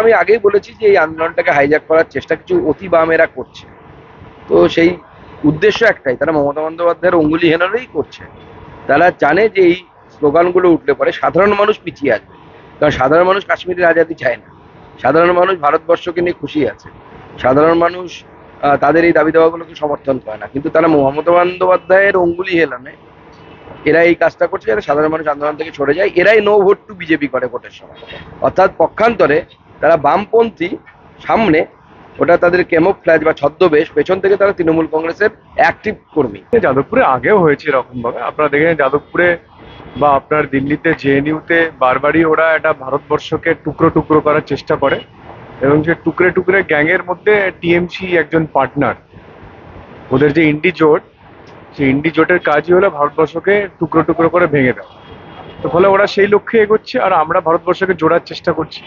আমি আগেই বলেছি যে এই আন্দোলনটাকে হাইজ্যাক করার চেষ্টা কিছু অতি বামেরা করছে। তো সেই উদ্দেশ্য একটাই, তারা মমতা বন্দ্যোপাধ্যায়ের অঙ্গুলি হেলনেই করছে। তারা জানে যে এই স্লোগানগুলো উঠলে পরে সাধারণ মানুষ পিছিয়ে আসবে, কারণ সাধারণ মানুষ কাশ্মীরের আজাদি চায় না। সাধারণ মানুষ ভারতবর্ষকে নিয়ে খুশি আছে। সাধারণ মানুষ তাদের এই দাবি দাওয়াগুলোকে সমর্থন করে না, কিন্তু তারা মমতা বন্দ্যোপাধ্যায়ের অঙ্গুলি হেলনে এরা এই কাজটা করছে যাতে সাধারণ মানুষ আন্দোলন থেকে সরে যায়। এরাই নো ভোট টু বিজেপি করে ভোটের সময়, অর্থাৎ পক্ষান্তরে তারা বামপন্থী সামনে, ওটা তাদের ক্যামোফ্ল্যাজ বা ছদ্মবেশ, পেছন থেকে তারা তৃণমূল কংগ্রেসের অ্যাক্টিভ কর্মী। যাদবপুরে আগেও হয়েছে এরকম ভাবে, আপনারা দেখেন যাদবপুরে বা আপনার দিল্লিতে জেএনইউতে বারবারই ওরা একটা ভারতবর্ষকে টুকরো টুকরো করার চেষ্টা করে, এবং সে টুকরে টুকরে গ্যাংয়ের মধ্যে টিএমসি একজন পার্টনার। ওদের যে ইন্ডি জোট, সেই ইন্ডি জোটের কাজই হলো ভারতবর্ষকে টুকরো টুকরো করে ভেঙে দেওয়া। তো ফলে ওরা সেই লক্ষ্যে এগোচ্ছে, আর আমরা ভারতবর্ষকে জোড়ার চেষ্টা করছি।